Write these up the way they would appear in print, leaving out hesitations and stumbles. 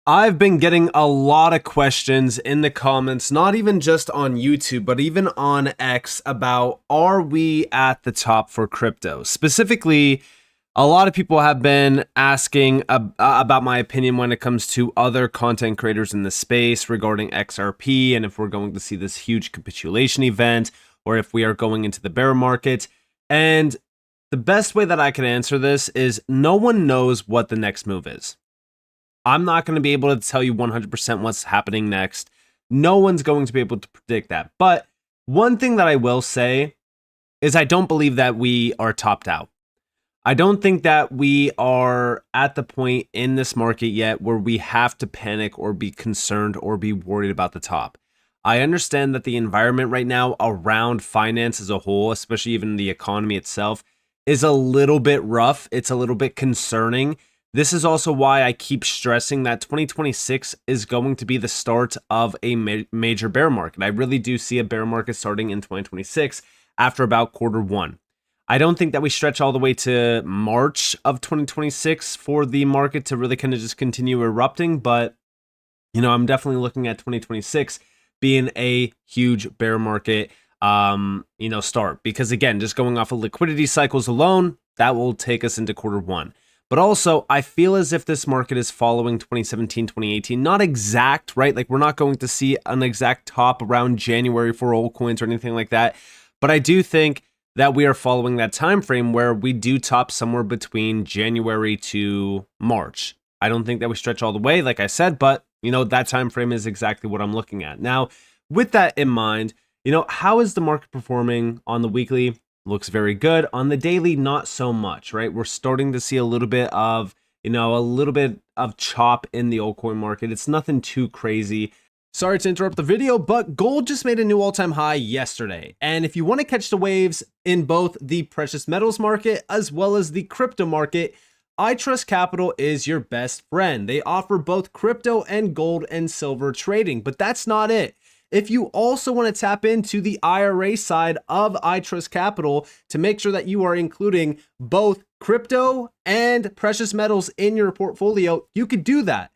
I've been getting a lot of questions in the comments, not even just on YouTube, but even on X about are we at the top for crypto? Specifically, a lot of people have been asking about my opinion when it comes to other content creators in the space regarding XRP and if we're going to see this huge capitulation event or if we are going into the bear market. And the best way that I can answer this is no one knows what the next move is. I'm not going to be able to tell you 100% what's happening next. No one's going to be able to predict that. But one thing that I will say is I don't believe that we are topped out. I don't think that we are at the point in this market yet where we have to panic or be concerned or be worried about the top. I understand that the environment right now around finance as a whole, especially even the economy itself, is a little bit rough. It's a little bit concerning. This is also why I keep stressing that 2026 is going to be the start of a major bear market. I really do see a bear market starting in 2026 after about Q1. I don't think that we stretch all the way to March of 2026 for the market to really kind of just continue erupting. But, I'm definitely looking at 2026 being a huge bear market, start. Because again, just going off of liquidity cycles alone, that will take us into Q1. But also, I feel as if this market is following 2017, 2018. Not exact, right? Like, we're not going to see an exact top around January for altcoins or anything like that. But I do think that we are following that time frame where we do top somewhere between January to March. I don't think that we stretch all the way, like I said, but, that time frame is exactly what I'm looking at. Now, with that in mind, how is the market performing on the weekly? Looks very good. On the daily, not so much, right? We're starting to see a little bit of chop in the altcoin market. It's nothing too crazy. Sorry to interrupt the video, but gold just made a new all-time high yesterday. And if you want to catch the waves in both the precious metals market as well as the crypto market, ITrustCapital is your best friend. They offer both crypto and gold and silver trading, but that's not it. If you also want to tap into the IRA side of ITrustCapital to make sure that you are including both crypto and precious metals in your portfolio, you could do that.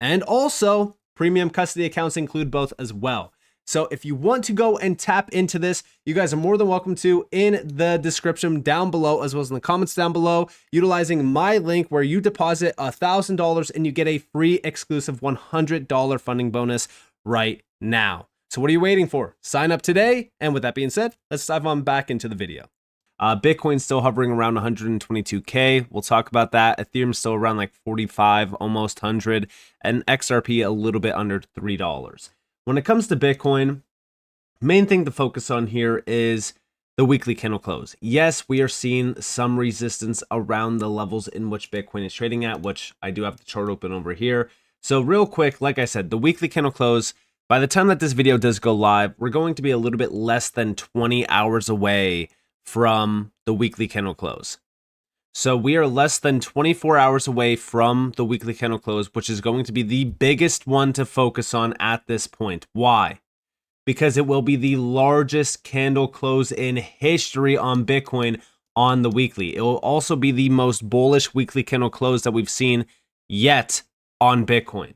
And also, premium custody accounts include both as well. So if you want to go and tap into this, you guys are more than welcome to in the description down below, as well as in the comments down below, utilizing my link where you deposit $1,000 and you get a free exclusive $100 funding bonus right now. So what are you waiting for? Sign up today. And with that being said, let's dive on back into the video. Bitcoin's still hovering around 122K. We'll talk about that. Ethereum's still around like 45, almost 100, and XRP a little bit under $3. When it comes to Bitcoin, main thing to focus on here is the weekly candle close. Yes, we are seeing some resistance around the levels in which Bitcoin is trading at, which I do have the chart open over here. So real quick, like I said, the weekly candle close, by the time that this video does go live, we're going to be a little bit less than 20 hours away from the weekly candle close. So we are less than 24 hours away from the weekly candle close, which is going to be the biggest one to focus on at this point. Why? Because it will be the largest candle close in history on Bitcoin on the weekly. It will also be the most bullish weekly candle close that we've seen yet on Bitcoin.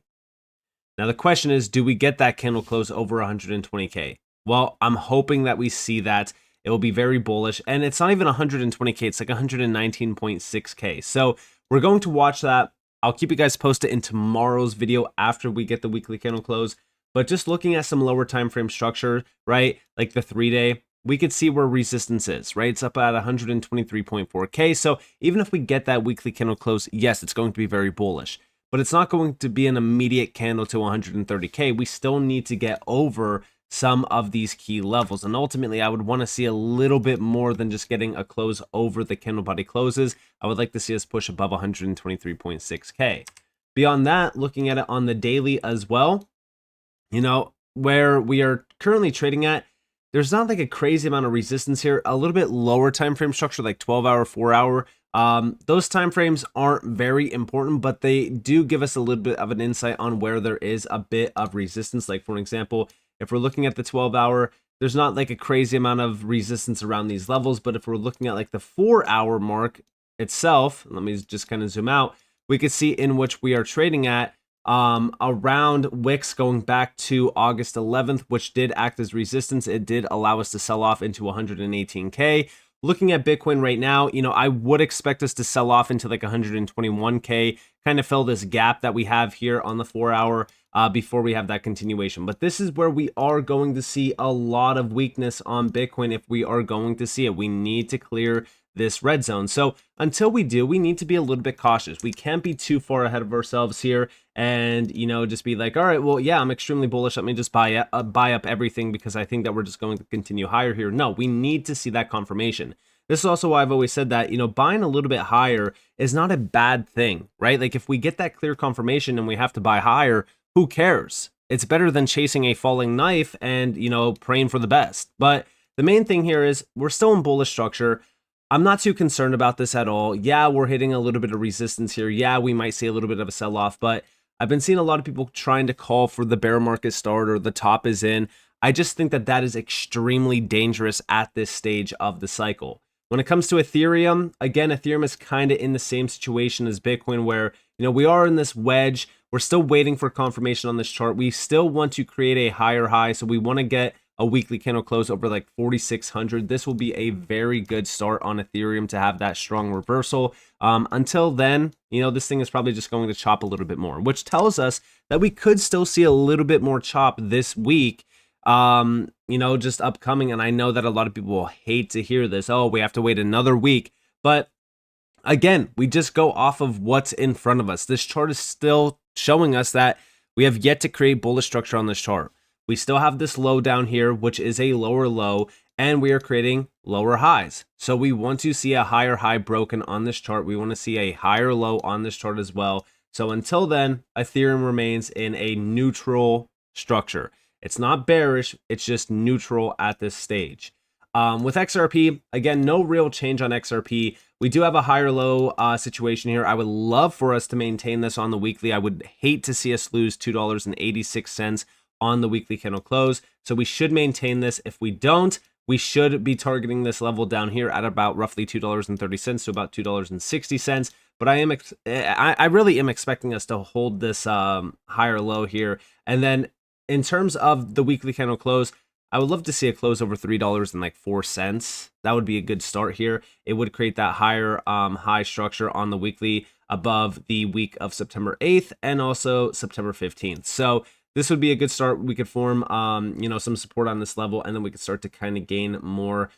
Now the question is, do we get that candle close over 120K? Well, I'm hoping that we see that. It will be very bullish, and it's not even 120K, it's like 119.6K. So we're going to watch that. I'll keep you guys posted in tomorrow's video after we get the weekly candle close. But just looking at some lower time frame structure, right, like the 3-day, we could see where resistance is, right? It's up at 123.4K. So even if we get that weekly candle close, yes, it's going to be very bullish. But it's not going to be an immediate candle to 130K. We still need to get over some of these key levels. And ultimately, I would want to see a little bit more than just getting a close over the candle body closes. I would like to see us push above 123.6K. Beyond that, looking at it on the daily as well, where we are currently trading at, there's not like a crazy amount of resistance here. A little bit lower time frame structure, like 12-hour, 4-hour. Those time frames aren't very important, but they do give us a little bit of an insight on where there is a bit of resistance. Like, for example, if we're looking at the 12-hour, there's not like a crazy amount of resistance around these levels. But if we're looking at like the 4-hour mark itself, let me just kind of zoom out, we could see in which we are trading at around wicks going back to August 11th, which did act as resistance. It did allow us to sell off into 118K. Looking at Bitcoin right now, I would expect us to sell off into like 121K, kind of fill this gap that we have here on the 4-hour before we have that continuation. But this is where we are going to see a lot of weakness on Bitcoin if we are going to see it. We need to clear this red zone. So until we do, we need to be a little bit cautious. We can't be too far ahead of ourselves here and, just be like, all right, well, yeah, I'm extremely bullish. Let me just buy up everything because I think that we're just going to continue higher here. No, we need to see that confirmation. This is also why I've always said that, buying a little bit higher is not a bad thing, right? Like if we get that clear confirmation and we have to buy higher, who cares? It's better than chasing a falling knife and, praying for the best. But the main thing here is we're still in bullish structure. I'm not too concerned about this at all. Yeah, we're hitting a little bit of resistance here. Yeah, we might see a little bit of a sell-off, but I've been seeing a lot of people trying to call for the bear market start or the top is in. I just think that that is extremely dangerous at this stage of the cycle. When it comes to Ethereum, again, Ethereum is kind of in the same situation as Bitcoin where, we are in this wedge. We're still waiting for confirmation on this chart. We still want to create a higher high, so we want to get a weekly candle close over like 4,600. This will be a very good start on Ethereum to have that strong reversal. Until then, this thing is probably just going to chop a little bit more, which tells us that we could still see a little bit more chop this week, just upcoming. And I know that a lot of people will hate to hear this. Oh, we have to wait another week. But again, we just go off of what's in front of us. This chart is still showing us that we have yet to create bullish structure on this chart. We still have this low down here, which is a lower low, and we are creating lower highs. So we want to see a higher high broken on this chart. We want to see a higher low on this chart as well. So until then, Ethereum remains in a neutral structure. It's not bearish, it's just neutral at this stage. With XRP, again, no real change on XRP. We do have a higher low situation here. I would love for us to maintain this on the weekly. I would hate to see us lose $2.86 on the weekly candle close. So we should maintain this. If we don't, we should be targeting this level down here at about roughly $2.30 to about $2.60. But I really am expecting us to hold this higher low here. And then in terms of the weekly candle close, I would love to see a close over $3.04. That would be a good start here. It would create that higher high structure on the weekly above the week of September 8th and also September 15th. So this would be a good start. We could form, some support on this level, and then we could start to kind of gain more,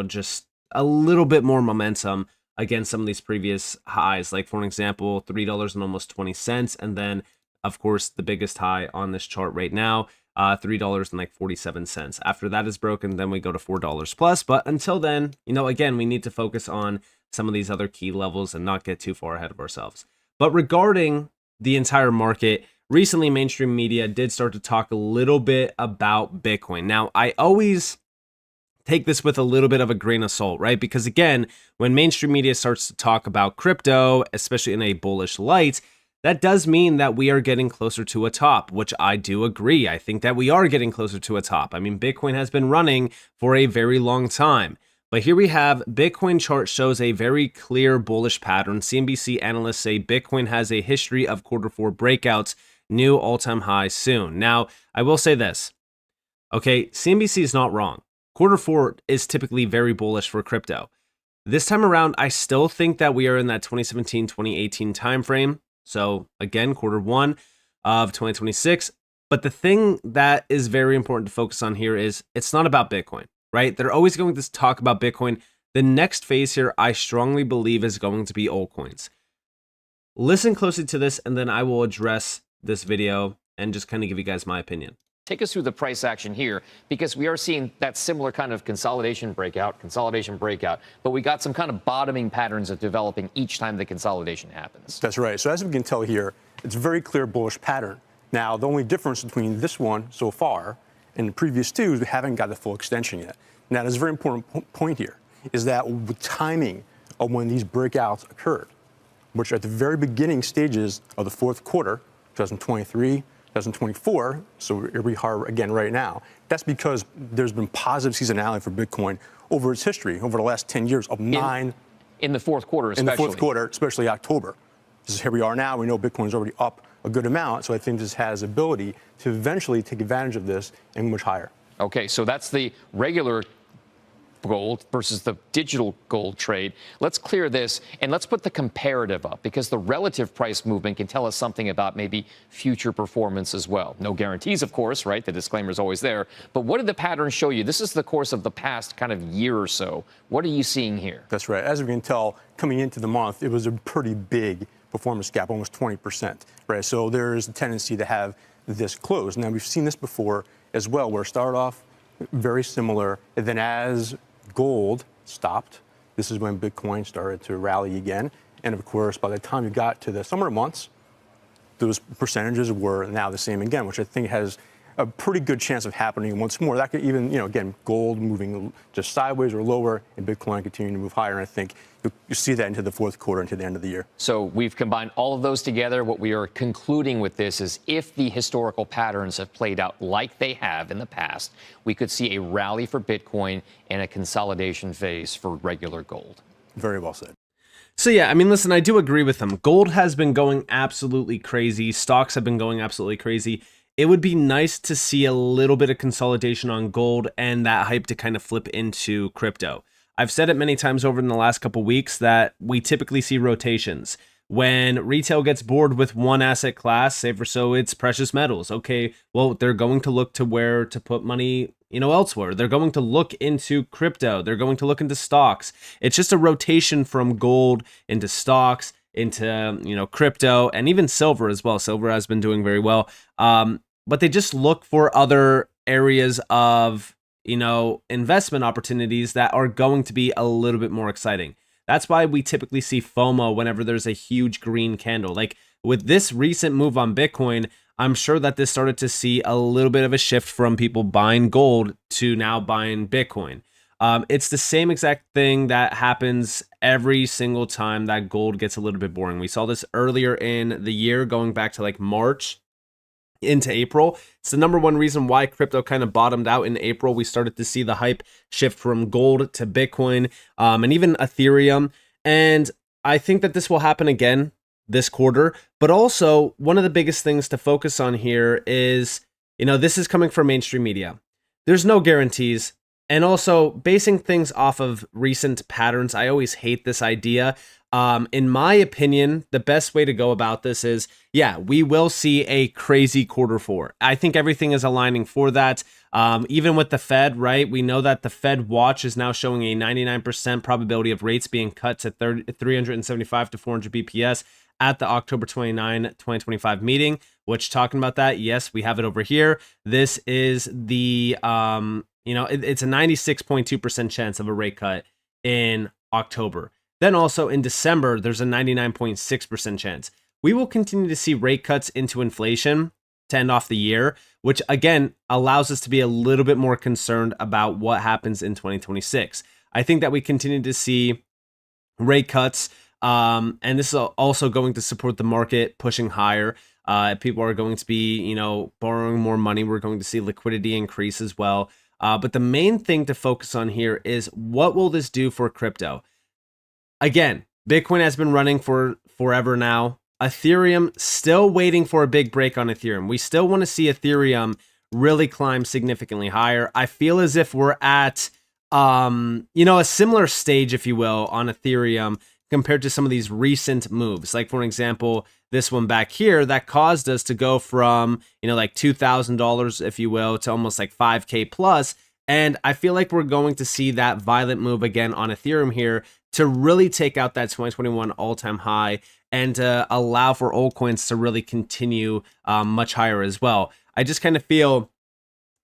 just a little bit more momentum against some of these previous highs. Like for an example, $3 and almost 20 cents, and then of course the biggest high on this chart right now, $3 and like 47 cents. After that is broken, then we go to $4 plus. But until then, again, we need to focus on some of these other key levels and not get too far ahead of ourselves. But regarding the entire market, recently, mainstream media did start to talk a little bit about Bitcoin. Now, I always take this with a little bit of a grain of salt, right? Because again, when mainstream media starts to talk about crypto, especially in a bullish light, that does mean that we are getting closer to a top, which I do agree. I think that we are getting closer to a top. I mean, Bitcoin has been running for a very long time. But here we have Bitcoin chart shows a very clear bullish pattern. CNBC analysts say Bitcoin has a history of Q4 breakouts, new all-time high soon. Now, I will say this. Okay, CNBC is not wrong. Q4 is typically very bullish for crypto. This time around, I still think that we are in that 2017-2018 timeframe. So again, Q1 of 2026. But the thing that is very important to focus on here is it's not about Bitcoin, right? They're always going to talk about Bitcoin. The next phase here, I strongly believe, is going to be altcoins. Listen closely to this, and then I will address this video and just kind of give you guys my opinion. Take us through the price action here, because we are seeing that similar kind of consolidation breakout, but we got some kind of bottoming patterns of developing each time the consolidation happens. That's right. So as we can tell here, it's a very clear bullish pattern. Now, the only difference between this one so far and the previous two is we haven't got the full extension yet. Now, there's a very important point here, is that the timing of when these breakouts occurred, which are at the very beginning stages of the fourth quarter, 2023, 2024, so here we are again right now. That's because there's been positive seasonality for Bitcoin over its history, over the last 10 years of in the fourth quarter, especially. In the fourth quarter, especially October. This is here we are now. We know Bitcoin's already up a good amount. So I think this has ability to eventually take advantage of this and much higher. Okay, so that's the regular gold versus the digital gold trade. Let's clear this and let's put the comparative up, because the relative price movement can tell us something about maybe future performance as well. No guarantees, of course, right? The disclaimer is always there. But what did the pattern show you? This is the course of the past kind of year or so. What are you seeing here? That's right. As we can tell, coming into the month, it was a pretty big performance gap, almost 20%, right? So there is a tendency to have this close. Now, we've seen this before as well, where it started off very similar, and then as gold stopped, this is when Bitcoin started to rally again. And of course, by the time you got to the summer months, those percentages were now the same again, which I think has a pretty good chance of happening once more. That could even, again, gold moving just sideways or lower and Bitcoin continuing to move higher. And I think you see that into the fourth quarter, into the end of the year. So we've combined all of those together. What we are concluding with this is if the historical patterns have played out like they have in the past, we could see a rally for Bitcoin and a consolidation phase for regular gold. Very well said. So yeah, I mean, listen, I do agree with him. Gold has been going absolutely crazy. Stocks have been going absolutely crazy. It would be nice to see a little bit of consolidation on gold and that hype to kind of flip into crypto. I've said it many times over in the last couple weeks that we typically see rotations. When retail gets bored with one asset class, say for so it's precious metals. Okay, well, they're going to look to where to put money, elsewhere. They're going to look into crypto. They're going to look into stocks. It's just a rotation from gold into stocks, into, crypto, and even silver as well. Silver has been doing very well. But they just look for other areas of, investment opportunities that are going to be a little bit more exciting. That's why we typically see FOMO whenever there's a huge green candle. Like with this recent move on Bitcoin, I'm sure that this started to see a little bit of a shift from people buying gold to now buying Bitcoin. It's the same exact thing that happens every single time that gold gets a little bit boring. We saw this earlier in the year, going back to like March into April. It's the number one reason why crypto kind of bottomed out in April. We started to see the hype shift from gold to Bitcoin, and even Ethereum. And I think that this will happen again this quarter. But also, one of the biggest things to focus on here is, this is coming from mainstream media. There's no guarantees. And also, basing things off of recent patterns, I always hate this idea. In my opinion, the best way to go about this is, we will see a crazy quarter four. I think everything is aligning for that. Even with the Fed, right? We know that the Fed watch is now showing a 99% probability of rates being cut to 375 to 400 BPS at the October 29, 2025 meeting, which, talking about that, yes, we have it over here. This is the, it's a 96.2% chance of a rate cut in October. Then also in December, there's a 99.6% chance. We will continue to see rate cuts into inflation to end off the year, which again allows us to be a little bit more concerned about what happens in 2026. I think that we continue to see rate cuts, and this is also going to support the market pushing higher. People are going to be, borrowing more money. We're going to see liquidity increase as well. But the main thing to focus on here is, what will this do for crypto? Again, Bitcoin has been running for forever now. Ethereum, still waiting for a big break on Ethereum. We still want to see Ethereum really climb significantly higher. I feel as if we're at, a similar stage, if you will, on Ethereum compared to some of these recent moves. Like, for example, this one back here that caused us to go from, like $2,000, if you will, to almost like 5K plus. And I feel like we're going to see that violent move again on Ethereum here to really take out that 2021 all-time high and to allow for altcoins to really continue much higher as well. I just kind of feel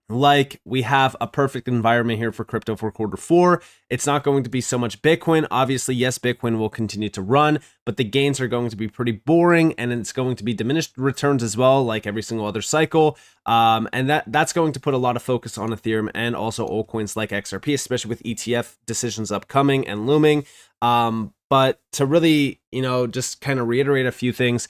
like we have a perfect environment here for crypto for quarter four. It's not going to be so much Bitcoin. Obviously, yes, Bitcoin will continue to run, but the gains are going to be pretty boring, and it's going to be diminished returns as well, like every single other cycle. And that's going to put a lot of focus on Ethereum and also altcoins like XRP, especially with ETF decisions upcoming and looming. But to really, just kind of reiterate a few things,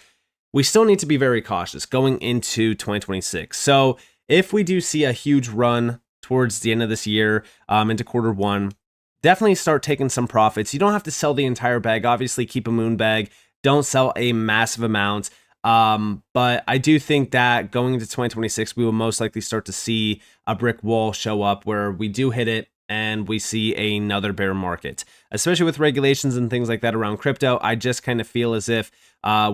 we still need to be very cautious going into 2026. So if we do see a huge run towards the end of this year, into quarter one, definitely start taking some profits. You don't have to sell the entire bag. Obviously, keep a moon bag. Don't sell a massive amount. But I do think that going into 2026, we will most likely start to see a brick wall show up where we do hit it and we see another bear market, especially with regulations and things like that around crypto. I just kind of feel as if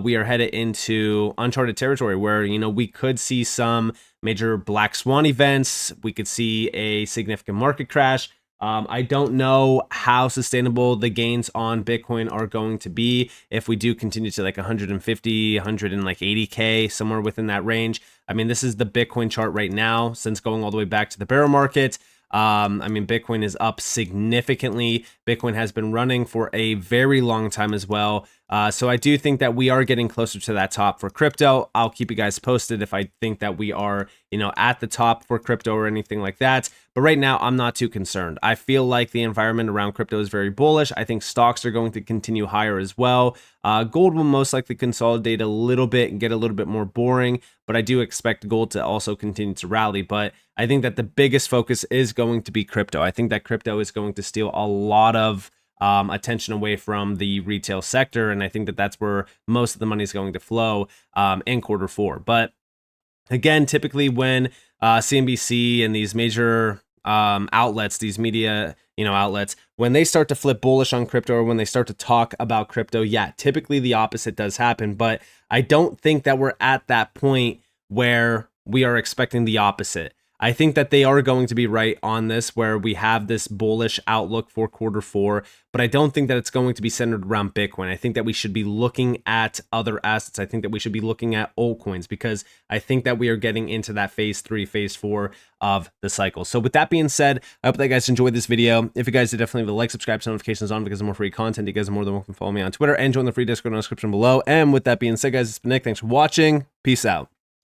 we are headed into uncharted territory where, you know, we could see some major black swan events. We could see a significant market crash. I don't know how sustainable the gains on Bitcoin are going to be if we do continue to like 150, 180K, somewhere within that range. I mean, this is the Bitcoin chart right now since going all the way back to the bear market. I mean, Bitcoin is up significantly. Bitcoin has been running for a very long time as well. So I do think that we are getting closer to that top for crypto. I'll keep you guys posted if I think that we are, you know, at the top for crypto or anything like that. But right now, I'm not too concerned. I feel like the environment around crypto is very bullish. I think stocks are going to continue higher as well. Gold will most likely consolidate a little bit and get a little bit more boring, but I do expect gold to also continue to rally. But I think that the biggest focus is going to be crypto. I think that crypto is going to steal a lot of attention away from the retail sector, and I think that that's where most of the money is going to flow in Q4. But again, typically when CNBC and these major outlets, these media, you know, outlets, when they start to flip bullish on crypto or when they start to talk about crypto, yeah, typically the opposite does happen. But I don't think that we're at that point where we are expecting the opposite. I think that they are going to be right on this, where we have this bullish outlook for Q4, but I don't think that it's going to be centered around Bitcoin. I think that we should be looking at other assets. I think that we should be looking at altcoins, because I think that we are getting into that phase 3, phase 4 of the cycle. So with that being said, I hope that you guys enjoyed this video. If you guys did, definitely leave a like, subscribe, turn notifications on, because of more free content. You guys are more than welcome to follow me on Twitter and join the free Discord in the description below. And with that being said, guys, it's been Nick. Thanks for watching. Peace out.